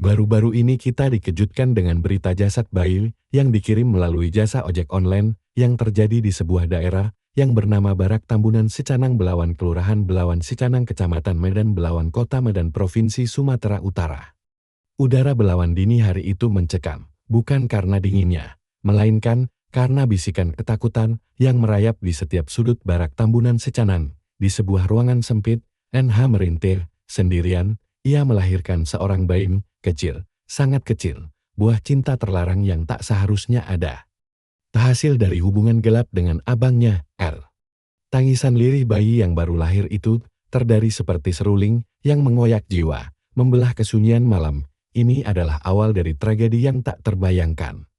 Baru-baru ini kita dikejutkan dengan berita jasad bayi yang dikirim melalui jasa ojek online yang terjadi di sebuah daerah yang bernama Barak Tambunan Sicanang Belawan Kelurahan Belawan Sicanang Kecamatan Medan Belawan Kota Medan Provinsi Sumatera Utara. Udara Belawan dini hari itu mencekam, bukan karena dinginnya, melainkan karena bisikan ketakutan yang merayap di setiap sudut Barak Tambunan Sicanang. Di sebuah ruangan sempit, NH merintih, sendirian, ia melahirkan seorang bayi kecil, sangat kecil, buah cinta terlarang yang tak seharusnya ada. Hasil dari hubungan gelap dengan abangnya, R. Tangisan lirih bayi yang baru lahir itu terdari seperti seruling yang mengoyak jiwa, membelah kesunyian malam. Ini adalah awal dari tragedi yang tak terbayangkan.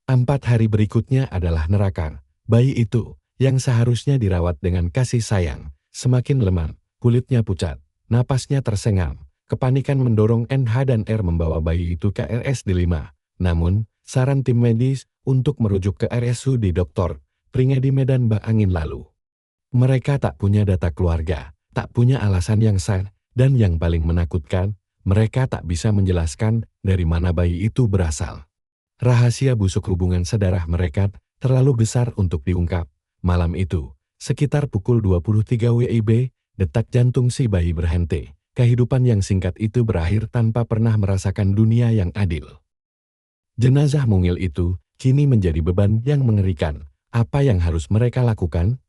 4 hari berikutnya adalah neraka. Bayi itu, yang seharusnya dirawat dengan kasih sayang, semakin lemah, kulitnya pucat, napasnya tersengal. Kepanikan mendorong NH dan R membawa bayi itu ke RSUD 5. Namun, saran tim medis untuk merujuk ke RSUD Dr. Pringadi Medan bak angin lalu. Mereka tak punya data keluarga, tak punya alasan yang sah, dan yang paling menakutkan, mereka tak bisa menjelaskan dari mana bayi itu berasal. Rahasia busuk hubungan sedarah mereka terlalu besar untuk diungkap. Malam itu, sekitar pukul 23 WIB, detak jantung si bayi berhenti. Kehidupan yang singkat itu berakhir tanpa pernah merasakan dunia yang adil. Jenazah mungil itu kini menjadi beban yang mengerikan. Apa yang harus mereka lakukan?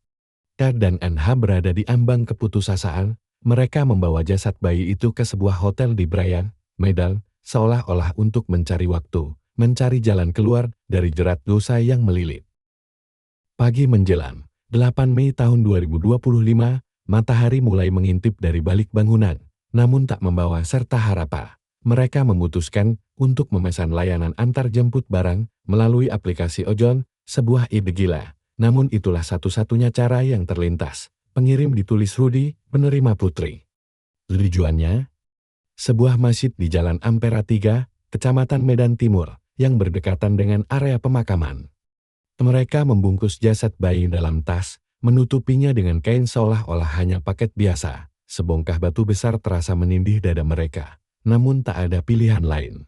R dan NH berada di ambang keputusasaan. Mereka membawa jasad bayi itu ke sebuah hotel di Brayan, Medan, seolah-olah untuk mencari waktu, mencari jalan keluar dari jerat dosa yang melilit. Pagi menjelang, 8 Mei tahun 2025, matahari mulai mengintip dari balik bangunan. Namun tak membawa serta harapan. Mereka memutuskan untuk memesan layanan antar jemput barang melalui aplikasi ojol, sebuah ide gila. Namun itulah satu-satunya cara yang terlintas. Pengirim ditulis Rudi, penerima Putri. Tujuannya? Sebuah masjid di Jalan Ampera 3, Kecamatan Medan Timur, yang berdekatan dengan area pemakaman. Mereka membungkus jasad bayi dalam tas, menutupinya dengan kain seolah-olah hanya paket biasa. Sebongkah batu besar terasa menindih dada mereka, namun tak ada pilihan lain.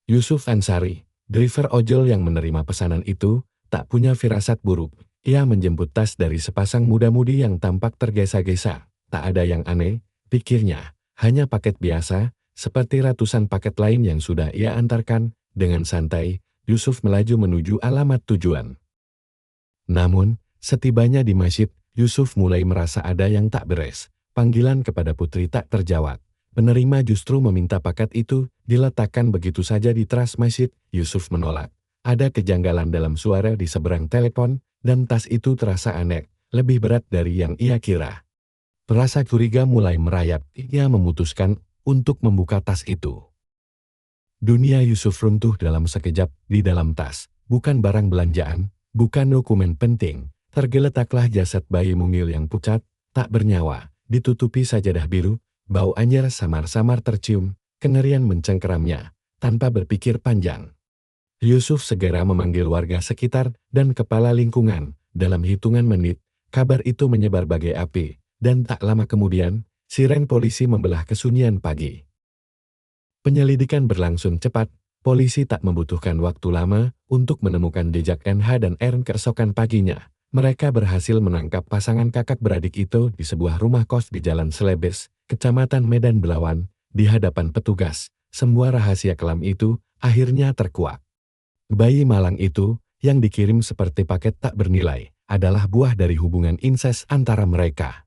Yusuf Ansari, driver ojol yang menerima pesanan itu, tak punya firasat buruk. Ia menjemput tas dari sepasang muda-mudi yang tampak tergesa-gesa. Tak ada yang aneh, pikirnya, hanya paket biasa, seperti ratusan paket lain yang sudah ia antarkan. Dengan santai, Yusuf melaju menuju alamat tujuan. Namun, setibanya di masjid, Yusuf mulai merasa ada yang tak beres. Panggilan kepada Putri tak terjawab. Penerima justru meminta paket itu diletakkan begitu saja di teras masjid. Yusuf menolak. Ada kejanggalan dalam suara di seberang telepon, dan tas itu terasa aneh, lebih berat dari yang ia kira. Rasa curiga mulai merayap. Ia memutuskan untuk membuka tas itu. Dunia Yusuf runtuh dalam sekejap. Di dalam tas, bukan barang belanjaan, bukan dokumen penting. Tergeletaklah jasad bayi mungil yang pucat, tak bernyawa. Ditutupi sajadah biru, bau anyir samar-samar tercium, kengerian mencengkeramnya, tanpa berpikir panjang. Yusuf segera memanggil warga sekitar dan kepala lingkungan. Dalam hitungan menit, kabar itu menyebar bagai api, dan tak lama kemudian, siren polisi membelah kesunyian pagi. Penyelidikan berlangsung cepat, polisi tak membutuhkan waktu lama untuk menemukan jejak NH dan R keesokan paginya. Mereka berhasil menangkap pasangan kakak beradik itu di sebuah rumah kos di Jalan Selebes, Kecamatan Medan Belawan. Di hadapan petugas, semua rahasia kelam itu akhirnya terkuak. Bayi malang itu, yang dikirim seperti paket tak bernilai, adalah buah dari hubungan inses antara mereka.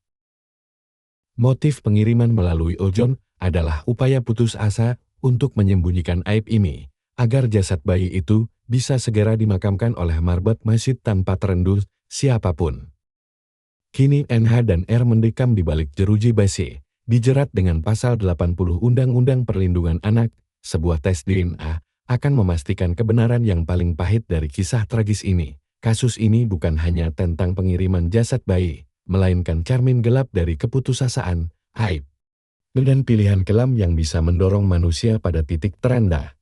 Motif pengiriman melalui ojol adalah upaya putus asa untuk menyembunyikan aib ini, agar jasad bayi itu bisa segera dimakamkan oleh marbot masjid tanpa terendus siapapun. Kini NH dan R mendekam di balik jeruji besi, dijerat dengan pasal 80 Undang-Undang Perlindungan Anak. Sebuah tes DNA akan memastikan kebenaran yang paling pahit dari kisah tragis ini. Kasus ini bukan hanya tentang pengiriman jasad bayi, melainkan cermin gelap dari keputusasaan, aib, dan pilihan kelam yang bisa mendorong manusia pada titik terendah.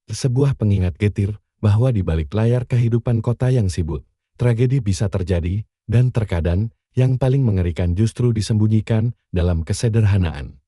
Sebuah pengingat getir bahwa di balik layar kehidupan kota yang sibuk, tragedi bisa terjadi, dan terkadang yang paling mengerikan justru disembunyikan dalam kesederhanaan.